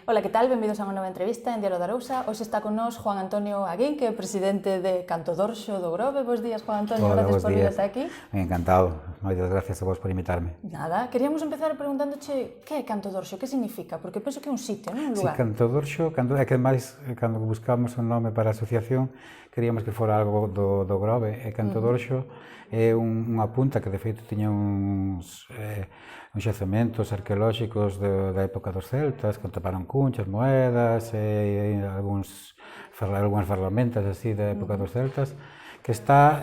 Ola, que tal? Benvidos a unha nova entrevista en Diario da Arousa. Hoxe está con nós Juan Antonio Aguín, que é presidente de Canto Dorxo do Grove. Bos días, Juan Antonio, Hola, gracias bos por vir días. ata aquí. Encantado, moitas gracias a vos por invitarme. Nada, queríamos empezar preguntándoche que é Canto Dorxo, que significa? Porque penso que é un sitio, non? Un Si, lugar. Canto Dorxo, é que máis, cando buscamos un nome para a asociación, queríamos que fora algo do Grove, e Canto Dorxo é unha punta que de feito tiña uns xacementos arqueolóxicos da época dos celtas, que toparon cunchas, moedas e algunhas ferramentas así da época dos celtas, que está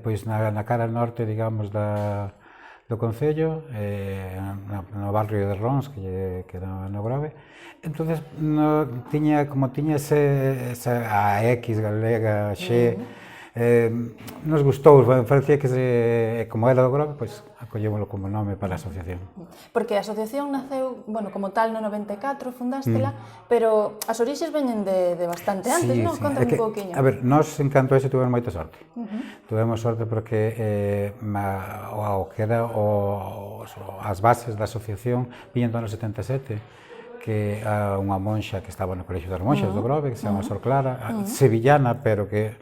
pois na cara norte, digamos, do concello, no barrio de Rons, que era no Grove. Entonces, tiña esa X galega, X, nos gustou, parecía que como era do Grove, pois acollémolo como nome para a asociación. Porque a asociación naceu, bueno, como tal no 94, fundástela, pero as orixes veñen de bastante antes, non? Conta un pouquiño. A ver, nós en Canto ese tuvemos moita sorte. Tuvemos sorte porque o que era as bases da asociación viñen do ano 77, que unha monxa que estaba no Colexio das Monxas do Grove, que se chama Sor Clara, sevillana, pero que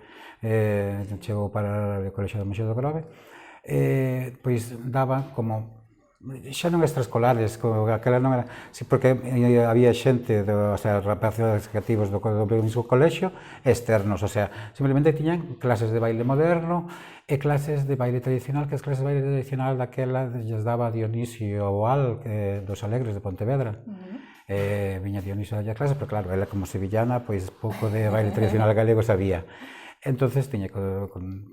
chegou para o Colexio das Monxas do Grove, pois daba como xa non extraescolares, aquela non era, porque había xente, rapaces cativos do mesmo colexio, externos, o sea, simplemente tiñan clases de baile moderno e clases de baile tradicional, que as clases de baile tradicional daquela lles daba Dionisio Boal, dos Alegres de Pontevedra. Viña Dionisio dalle clases, pero claro, ela como sevillana, pois pouco de baile tradicional galego sabía. Entonces tiña que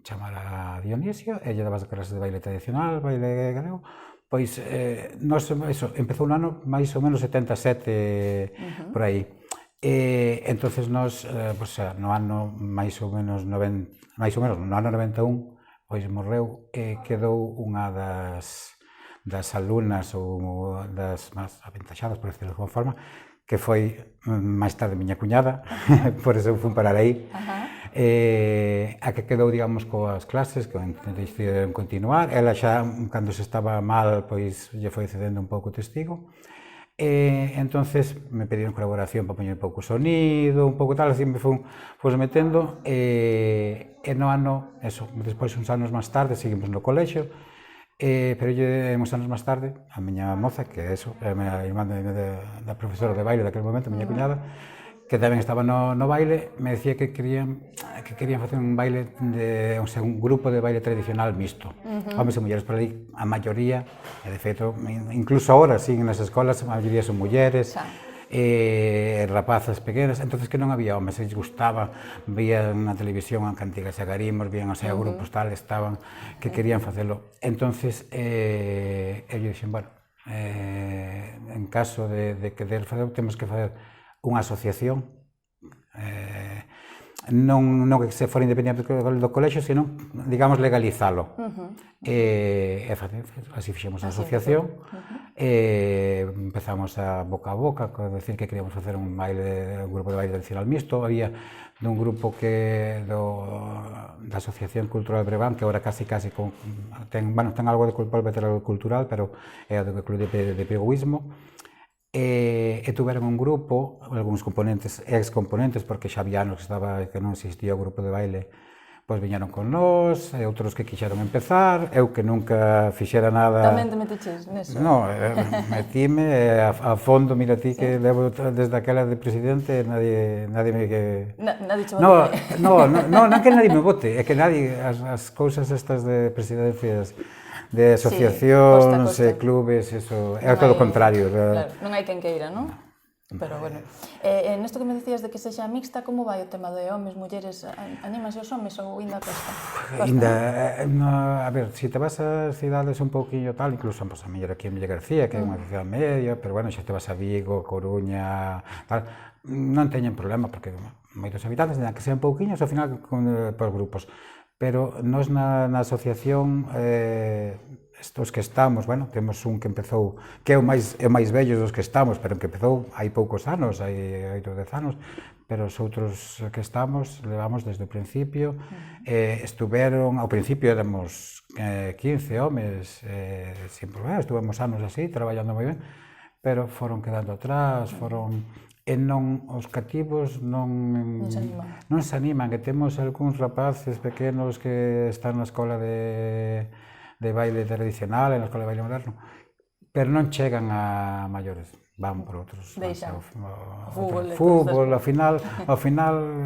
chamar a Dionisio, ella daba as clases de baile tradicional, baile galego. Pois, empezou no ano máis ou menos 77, por aí. Entonces, nós, no ano máis ou menos, no ano 91, pois morreu e quedou unha das alumnas ou das máis aventaxadas, por decirlo de alguma forma, que foi máis tarde miña cuñada, por eso fui parar aí, a que quedou, digamos, coas clases, que decidiron continuar. Ela xa, cando se estaba mal, pois lle foi cedendo un pouco o testigo. Entonces me pediron colaboración para poñer un pouco sonido, un pouco tal, así me fui metendo, e no ano, despois uns anos máis tarde, seguimos no colexio, pero uns anos máis tarde, a miña moza, que é a miña irmán da profesora de baile daquele momento, a miña cuñada, que tamén estaba no baile, me decía que querían facer un baile, un grupo de baile tradicional mixto. Homes e mulleres, por aí, a maioría, e de feito, incluso agora, siguen nas escolas, a maioría son mulleres, rapazas pequenas, entonces que non había homes, eles gustaba, vían na televisión a cantigas e agarimos, vían a grupos tal, estaban, que querían facelo. Entonces, eu dixen, bueno, en caso de querer facer, temos que facer unha asociación, non que se fora independente do colexio, sino, digamos, legalizalo. Así fixemos a asociación, empezamos a boca, a decir que queríamos facer un grupo de baile tradicional mixto. Había dun grupo da Asociación Cultural Breogán, que agora casi ten algo de veterano cultural, pero é do Club de Pegoísmo. E tuveron un grupo, algúns componentes, ex-componentes, porque xa había anos que non existía o grupo de baile, pois viñeron con nós, e outros que quixeron empezar, eu que nunca fixera nada... Tamén te metiches neso? Non, metíme a fondo, mira ti que levo desde aquela de presidente, nadie me... Nadie che bote? Non que nadie me bote, é que nadie, as cousas estas de presidencias, de asociacións, clubes, eso, é todo o contrario. Claro, non hai quen queira, non? Pero, bueno, nesto que me decías de que sexa mixta, como vai o tema de homes, mulleres, anímanse os homes ou ainda costa? A ver, se te vas ás cidades un pouquinho tal, incluso a mellor aquí en Villa García, que é unha cidade media, pero, bueno, xa te vas a Vigo, Coruña, tal, non teñen problema, porque moitos habitantes, que sean pouquiños, ao final, por grupos. Pero nós na asociación, estos que estamos, bueno, temos un que empezou, que é o máis vello dos que estamos, pero que empezou hai poucos anos, hai 8 ou 10 anos, pero os outros que estamos, levamos desde o principio, estuveron, ao principio éramos 15 homes, sin problema, estuvemos anos así, traballando moi ben, pero foron quedando atrás, foron e non, os cativos non se animan, e temos algúns rapaces pequenos que están na escola de baile tradicional, na escola de baile moderno, pero non chegan a maiores, van por outros. Deixan. Fútbol, ao final,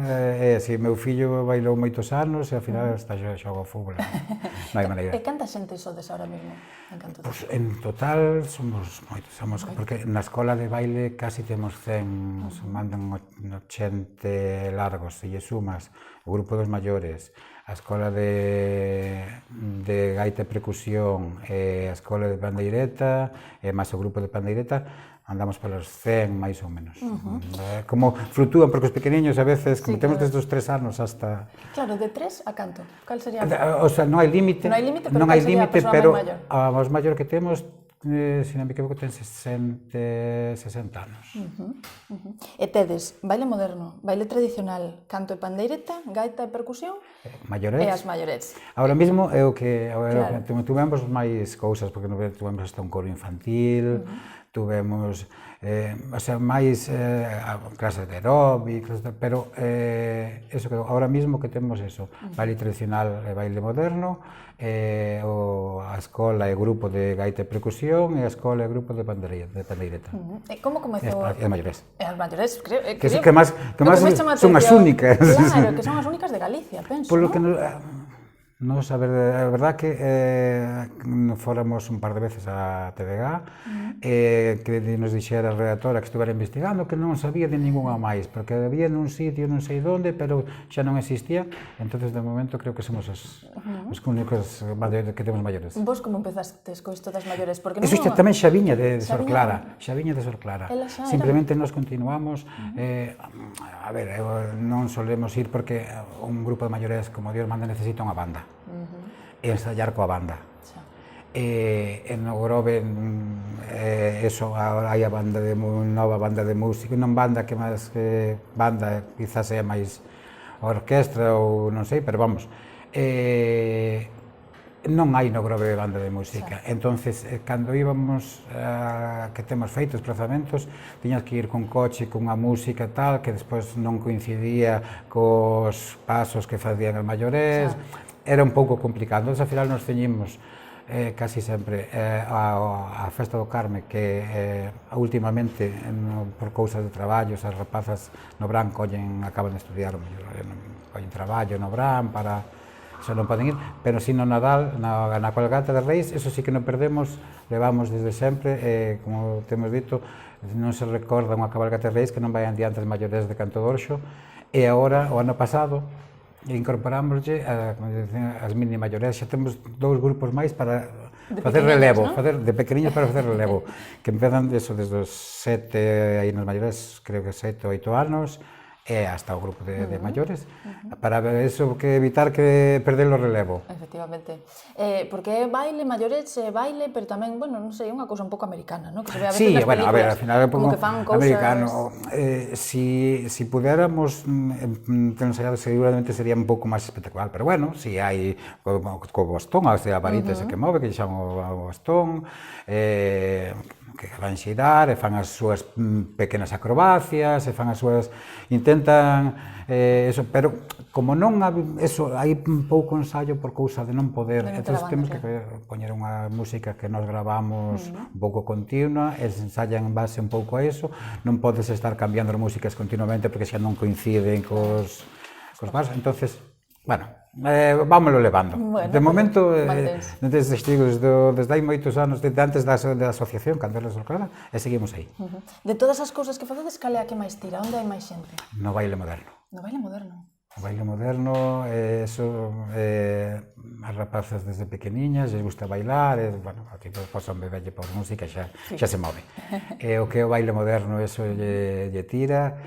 é así, meu fillo bailou moitos anos e ao final está xoga ao fútbol, non hai maneira. E canta xente sodes ahora mesmo en Canto de Cee? En total somos moitos, porque na escola de baile casi temos 100, mandan 80 largos, se lle sumas o grupo dos maiores, a escola de gaita e percusión, a escola de pandeireta, e máis o grupo de pandeireta, andamos polos 100, máis ou menos. Como fluctúan, porque os pequeniños a veces, como temos desde os 3 anos hasta... Claro, de 3 a canto? Cal sería? O sea, non hai límite, pero a máis maior que temos, se non me equivoco, ten 60 anos. E tedes baile moderno, baile tradicional, canto e pandeireta, gaita e percusión, maiorets. E as maiorets. Ahora mesmo é o que tuvemos máis cousas, porque tuvemos hasta un coro infantil, tuvemos máis clases de aeróbic, pero ahora mesmo que temos eso, baile tradicional e baile moderno, a escola e grupo de gaita e percusión, e a escola e grupo de pandeireta. E como comezou? E as maiores. E as maiores, creo. Que máis son as únicas. Claro, que son as únicas de Galicia, penso, non? Nos, a verdad que fóramos un par de veces a TVG, que nos dixera a redactora que estuvera investigando que non sabía de ningunha máis, porque había nun sitio, non sei onde, pero xa non existía, entonces de momento creo que somos os únicos que temos maiores. Vos como empezastes co isto das maiores? Eso tamén xa viña de Sor Clara, simplemente nos continuamos, a ver, non solemos ir porque un grupo de maiores como Dios manda necesita unha banda, e ensayar coa banda. En o Grove, hai a banda nova banda de música, non banda que máis banda, quizás é máis orquestra ou non sei, pero vamos, non hai no Grove banda de música, entonces cando íbamos, que temos feitos desplazamentos, tiñas que ir con coche, con unha música tal, que despois non coincidía cos pasos que facían os maiores, era un pouco complicado, entón ao final nos ceñimos casi sempre a Festa do Carme, que últimamente por cousas de traballos as rapazas no Brán acaban de estudiar, collen traballo no Brán para xa non poden ir, pero si no Nadal, na Colgata de Reis, eso sí que non perdemos, levamos desde sempre, como temos dito, non se recorda unha cabalgata de Reis que non vayan diante as maiores de Canto de Orxo, e agora, o ano pasado, incorporámoslle as mini maiores, xa temos 2 grupos máis para facer relevo, de pequeniños para facer relevo, que empezan desde os 7, aí nos maiores, creo que 7 ou 8 anos, e hasta o grupo de maiores, para eso, que evitar que perder o relevo. Efectivamente. Porque é baile, maiores é baile, pero tamén, bueno, non sei, unha cousa un pouco americana, non? Que se ve a veces nas películas, a ver, al final é un pouco americano. Si pudéramos ensayar, seguramente sería un pouco máis espectacular, pero bueno, si hai co bastón, a varita se que move, que chaman o bastón, que van xirar e fan as súas pequenas acrobacias, e fan as súas... intentan eso, pero como non hai un pouco ensayo por cousa de non poder, entón temos que poñer unha música que nos gravamos un pouco continua, e se ensayan en base un pouco a eso, non podes estar cambiando as músicas continuamente porque xa non coinciden cos pasos, entonces, bueno, vámoslo levando. De momento, desde hai moitos anos, desde antes da asociación, cando era Sor Clara, e seguimos aí. De todas as cousas que facedes, cal é a que máis tira? Onde hai máis xente? No baile moderno. No baile moderno? O baile moderno, as rapazas desde pequeniñas, les gusta bailar, bueno, tipo, posan bebelle por música, xa se move. O que é o baile moderno, eso lle tira,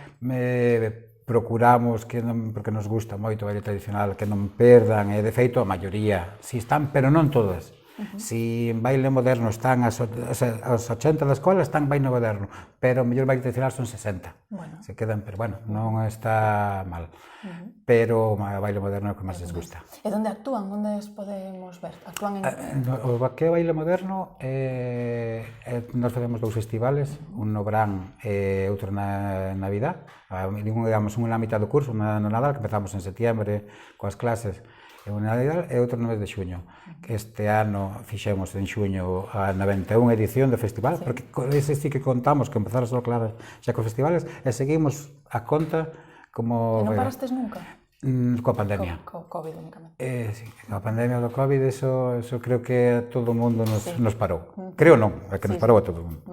procuramos, porque nos gusta moito o baile tradicional, que non perdan, e de feito a maioría si están, pero non todas. Si en baile moderno están aos 80 da escola, están baile moderno, pero o mellor baile tradicional son 60. Se quedan, pero bueno, non está mal. Pero o baile moderno é o que máis les gusta. E onde actúan? Onde os podemos ver? Actúan en... O que é o baile moderno, nós facemos 2 festivales, un no verán e outro na Navidad. Digamos, un na mitad do curso, no Nadal, que empezamos en setiembre coas clases, e un na Navidad e outro no mes de xuño. Este ano fixemos en xuño a 91 edición do festival, porque ese sí que contamos que empezaron a claro xa cos festivales, e seguimos a conta como... E non parastes nunca? Coa pandemia. Co COVID únicamente. Sí, a pandemia do COVID, eso creo que todo o mundo nos parou. Creo non, é que nos parou a todo o mundo.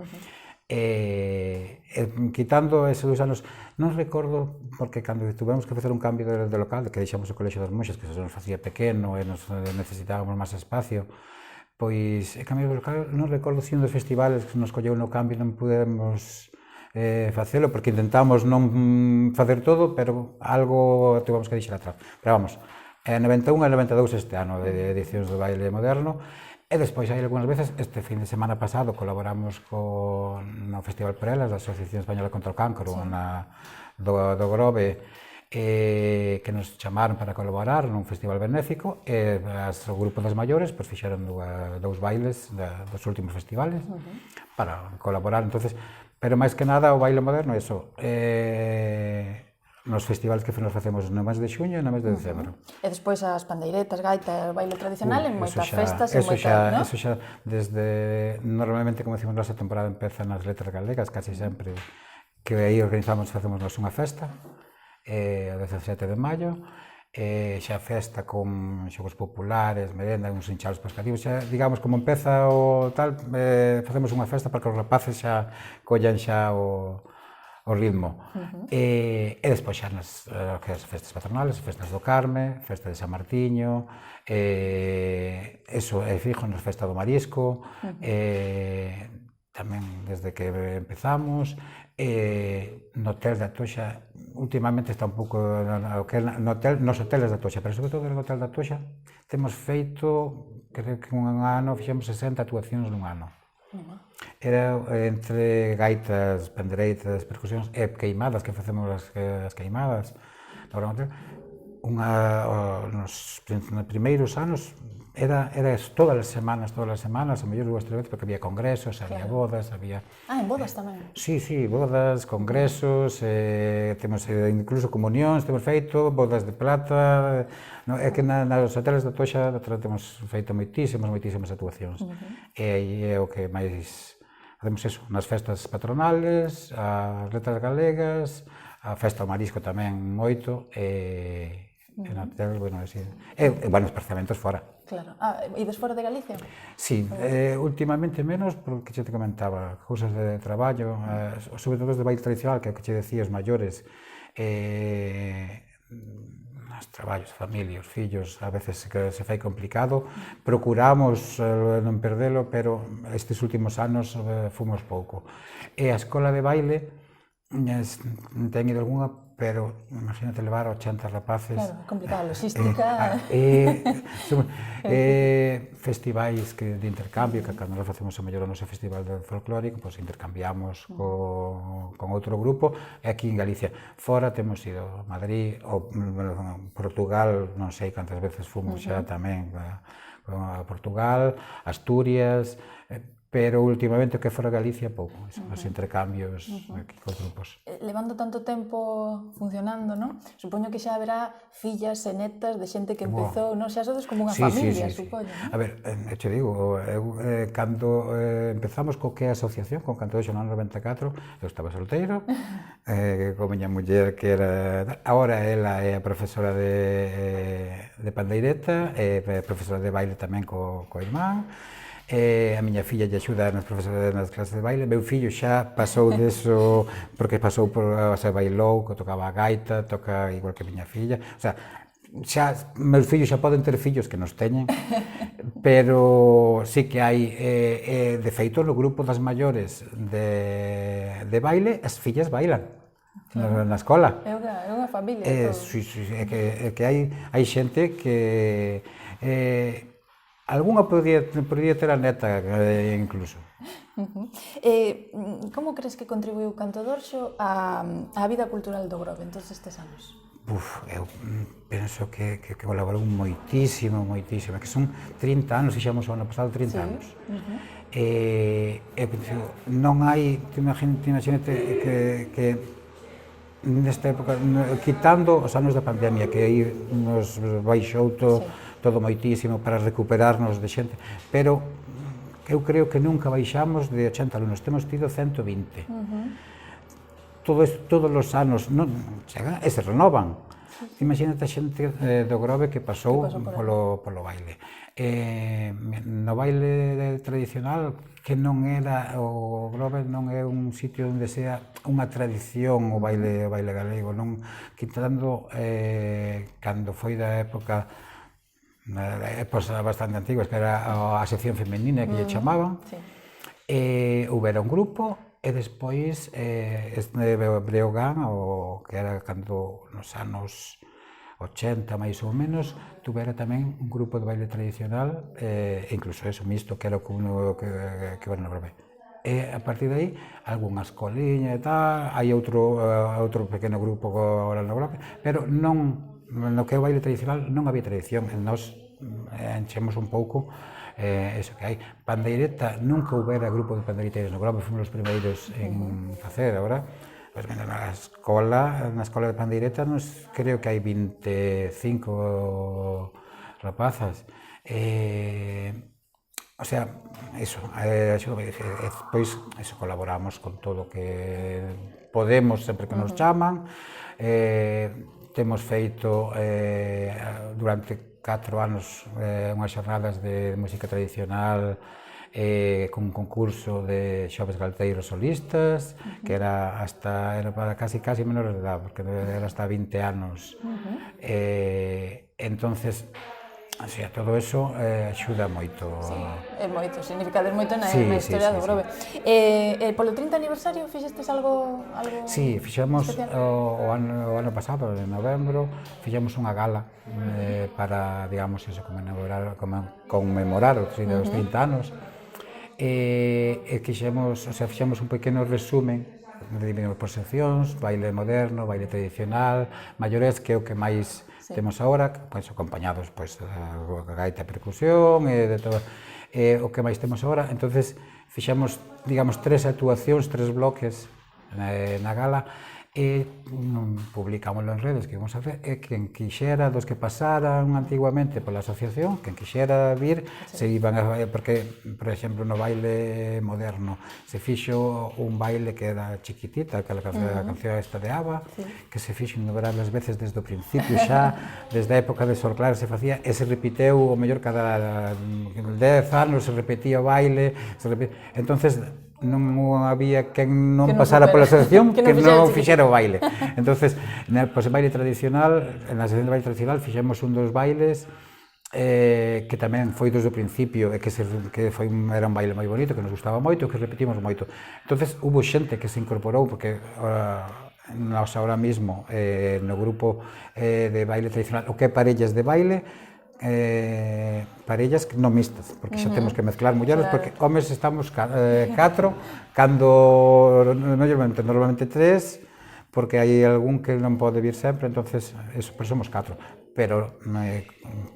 Quitando eses 2 anos, non recordo, porque cando tuvemos que facer un cambio de local, que deixamos o Colexio das Monxas, que se nos facía pequeno e nos necesitábamos máis espacio, pois, e cambio de local, non recordo se un dos festivales que nos colleu no cambio non pudemos facelo, porque intentamos non facer todo, pero algo tivemos que deixar atrás. Pero vamos, 91 e 92 este ano de edicións do baile moderno. E despois, hai algunhas veces, este fin de semana pasado colaboramos no Festival Prelas da Asociación Española contra o Cancro, do Grove, que nos chamaron para colaborar nun festival benéfico, e o grupo das maiores fixeron 2 bailes dos últimos festivales para colaborar. Entonces, pero máis que nada o baile moderno, eso, nos festivales que nos facemos no mes de xuño e no mes de decembro. E despois as pandeiretas, gaita, o baile tradicional en moitas festas e moitas, non? Eso xa, desde, normalmente, como decimos, nosa temporada empeza nas letras galegas, casi sempre, que aí organizamos, facemos unha festa, o 17 de maio, xa festa con xogos populares, merenda, uns hinchados pescativos, xa, digamos, como empeza o tal, facemos unha festa para que os rapaces xa collan xa o ritmo. E despois xa nas festas patronales, festas do Carme, festa de San Martiño, eso é fijo nas festas do Marisco, tamén desde que empezamos, no Hotel da Toxa, últimamente está un pouco nos hoteles da Toxa, pero sobre todo no Hotel da Toxa temos feito, creo que un ano fixemos 60 actuacións nun ano. Era entre gaitas, pandeiretas, percusións e queimadas, que facemos as queimadas. Nos primeiros anos era todas as semanas, a mellor 2 ou 3 veces, porque había congresos, había bodas, había... En bodas tamén? Sí, bodas, congresos, temos incluso comunións, temos feito, bodas de plata... É que nos hoteles da Toxa temos feito moitísimas actuacións. E aí é o que máis... Facemos eso, nas festas patronales, as letras galegas, a festa ao marisco tamén moito, e no hotel, bueno, os parcementos fora. Claro. Ides fora de Galicia? Sí, últimamente menos, porque xe te comentaba, cousas de traballo, sobre todo de baile tradicional, que é o que che decía, os maiores, os traballos, familia, os fillos, a veces que se fai complicado. Procuramos non perdelo, pero estes últimos anos fomos pouco. E a escola de baile ten ido algunha, pero imagínate levar 80 rapaces. Claro, complicada logística. Festivais de intercambio, que cando nós facemos o mellor o noso festival folclórico, pois intercambiamos con outro grupo, e aquí en Galicia. Fora temos ido a Madrid, ou Portugal, non sei cantas veces fomos xa tamén a Portugal, Asturias, pero últimamente o que fora Galicia pouco, os intercambios aquí cos grupos. Levando tanto tempo funcionando, non? Supoño que xa haberá fillas e netas de xente que empezou, non? Xa sodes como unha familia, supoño. A ver, te digo, cando empezamos co que é a asociación, con Cantodoxo no ano 94, eu estaba solteiro, con miña muller que era... Agora ela é a profesora de pandeireta, é profesora de baile tamén co irmán, a miña filla lle axuda nas profesoras nas clases de baile, meu fillo xa pasou deso, porque pasou por, se bailou, que tocaba a gaita, toca igual que a miña filla, o sea, xa, meus fillos xa poden ter fillos que nos teñen, pero sí que hai, de feito, no grupo das maiores de baile, as fillas bailan na escola. É unha familia. Sí, é que hai xente que... Algunha podría ter a neta, incluso. Como crees que contribuiu Canto d'Orxo á vida cultural do Grove en todos estes anos? Eu penso que colaborou moitísimo, que son 30 anos, fixemos o ano pasado 30 anos. Non hai, imagínate que nesta época, quitando os anos da pandemia, que aí nos baixou todo moitísimo para recuperarnos de xente, pero eu creo que nunca baixamos de 80 alumnos, temos tido 120. Todos os anos chegan e se renovan. Imagínate a xente do Grove que pasou polo baile. No baile tradicional, que non era, o Grove non é un sitio onde sea unha tradición o baile galego, non quitando cando foi da época bastante antigas, que era a sección femenina que lle chamaban, houbera un grupo e despois Breogán, que era cando nos anos 80 máis ou menos, tuvera tamén un grupo de baile tradicional, incluso eso mixto, que era o que era no Grove. E a partir de aí, algunha escoliña e tal, hai outro pequeno grupo agora no Grove, pero non, no que é o baile tradicional non había tradición, nós enchemos un pouco eso que hai. Pandeireta, nunca houbera grupo de pandeireteiros no Grove, fomos os primeiros en facer. Agora, na escola de pandeireta, creo que hai 25 rapazas. O sea, eso, depois colaboramos con todo o que podemos, sempre que nos chaman. Temos feito durante 4 anos unhas xornadas de música tradicional con un concurso de xoves galteiros solistas, que era para casi menores de edad, porque era hasta 20 anos. Entonces, todo eso axuda moito. É moito, significa moito na historia do Grove. Polo 30 aniversario fixestes algo especial? Sí, fixemos o ano pasado, en novembro, fixemos unha gala para, digamos, conmemorar os 30 anos. Fixemos un pequeno resumen, dividimos por seccións, baile moderno, baile tradicional, maiores, que é o que máis temos agora, acompañados da gaita e percusión e de todo o que máis temos agora. Entonces fixemos, digamos, 3 actuacións, 3 bloques na gala e publicámoslo en redes que vamos a hacer, e quen quixera, dos que pasaran antiguamente pola asociación, quen quixera vir, se iban porque, por exemplo, no baile moderno se fixo un baile que era Chiquitita, que a canción esta de ABBA, que se fixo innumerables veces desde o principio xa, desde a época de Sol Claro se facía, e se repiteu o mellor cada 10 anos, se repetía o baile, entonces non había quen non pasara pola asociación que non fixera o baile. Entonces, en baile tradicional, na sección de baile tradicional, fixemos un dos bailes que tamén foi desde o principio e que era un baile moi bonito, que nos gustaba moito, que repetimos moito. Entonces, hubo xente que se incorporou, porque nós ahora mismo no grupo de baile tradicional, o que é parellas de baile, parellas non mixtas, porque xa temos que mezclar mulleres, porque homes estamos 4, cando normalmente 3, porque hai algún que non pode vir sempre, entonces somos 4, pero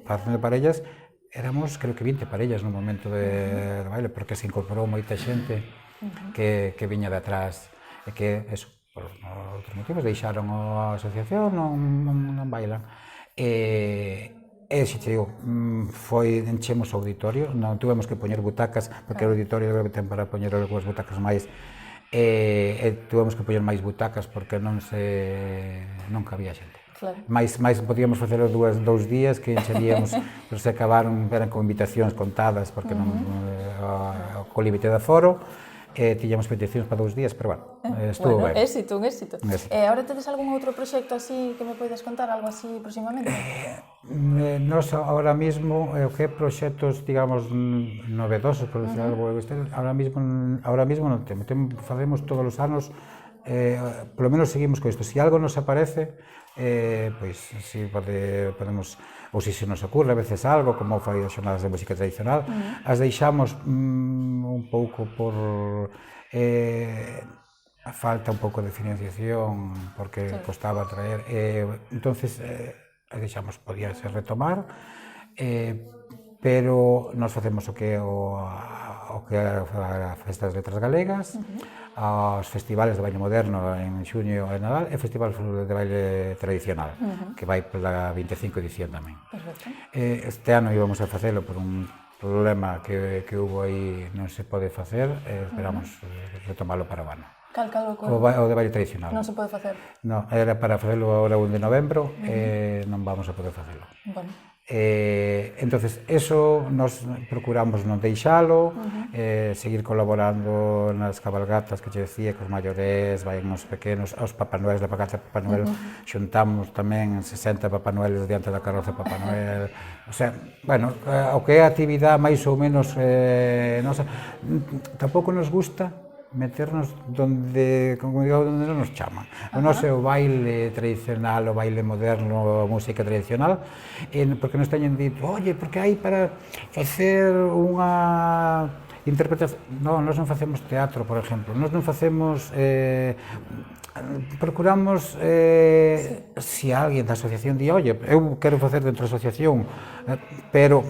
facendo parellas éramos, creo que 20 parellas no momento de baile, porque se incorporou moita xente que viña de atrás e que, por outros motivos, deixaron a asociación, non bailan. Se te digo, enchemos o auditorio, non tuvemos que poñer butacas, porque o auditorio debe ter para poñer algunhas butacas máis, tuvemos que poñer máis butacas porque non cabía xente. Mais podíamos facelo 2 días que encheríamos, pero se acabaron, eran con invitacións contadas, porque co límite de aforo, tiñamos peticións para 2 días, pero bueno, estuvo ben. Éxito, un éxito. Ahora tedes algún outro proxecto así que me podes contar, algo así próximamente? Nos ahora mismo, o que é proxectos, digamos, novedosos, por decir algo, ahora mismo non temos. Facemos todos os anos polo menos seguimos con isto. Se algo nos aparece, pois si podemos, ou se nos ocurre a veces algo, como foi as xornadas de música tradicional, as deixamos un pouco por falta un pouco de financiación, porque costaba traer, entonces deixamos, podía ser retomar, pero nos facemos o que a Festa das Letras Galegas, aos festivales de baile moderno en xuño e Nadal, e Festival de baile tradicional, que vai pela 25 edición tamén. Este ano íbamos a facelo por un problema que hubo aí, non se pode facer, esperamos retomalo para o ano. O de baile tradicional. Non se pode facer? Non, era para facelo agora 1 de novembro, e non vamos a poder facelo. Entonces, eso nos procuramos non deixalo, seguir colaborando nas cabalgatas que che decía, que os maiores vayan os pequenos, aos Papá Noel da Pacata Papá Noel, xuntamos tamén 60 Papá Noeles diante da carroza Papá Noel, o sea, bueno, o que é a actividade máis ou menos nosa, tampouco nos gusta meternos donde, como digo, onde non nos chaman. O noso é o baile tradicional, o baile moderno, a música tradicional, porque nos teñen dito, oye, porque hai para facer unha interpretación... Non, nós non facemos teatro, por exemplo, nós non facemos... procuramos, se alguén da asociación di, oye, eu quero facer dentro da asociación, pero,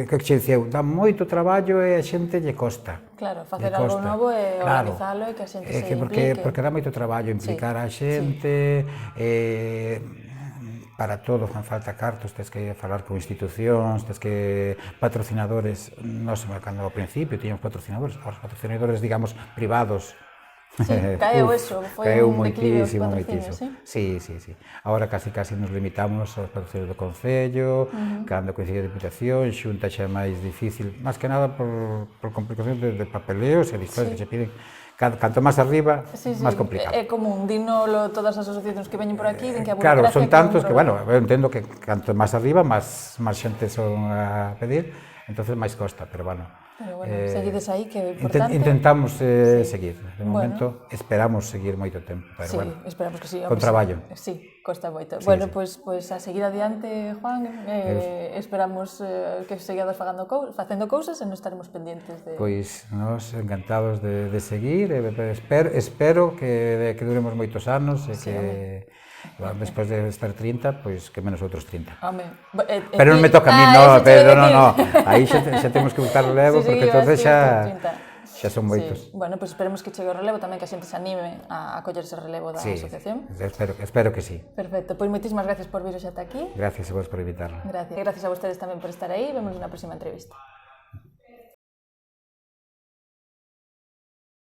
que che diceu, dá moito traballo e a xente lle costa. Claro, facer algo novo e organizalo e que a xente se implique. Porque dá moito traballo implicar a xente, para todo fan falta cartos, tens que falar con institucións, tens que patrocinadores, nós cando ao principio tiñamos patrocinadores, os patrocinadores, digamos, privados. Sí, caeu eso, foi un declive os patrocinios, sí? Sí. Agora casi nos limitamos aos patrocinios do Concello, cando coincide a Diputación, xunta xa é máis difícil, máis que nada por complicacións de papeleos e listados que se piden. Canto máis arriba, máis complicado. É común, dinolo todas as asociacións que veñen por aquí, din que a burocracia... Claro, son tantos que, bueno, eu entendo que canto máis arriba, máis xente son a pedir, entonces máis costa, pero bueno... Pero bueno, seguides aí, que é importante. Intentamos seguir, de momento esperamos seguir moito tempo, pero bueno, esperamos que sí, con traballo. Sí, costa moito. Bueno, pois a seguir adiante, Juan, esperamos que sigades facendo cousas e non estaremos pendientes de... Pois nós encantados de seguir, espero que duremos moitos anos e que... Despois de estar 30, pois que menos outros 30. Pero non me toca a mí, non. Aí xa temos que buscar relevo, porque entonces xa son moitos. Bueno, pois esperemos que chegue o relevo tamén, que a xente se anime a coller ese relevo da asociación. Espero que sí. Perfecto, pois moitísimas gracias por vir hoxe ata aquí. Gracias a vos por invitarme. Gracias a vostedes tamén por estar aí, vemos na próxima entrevista.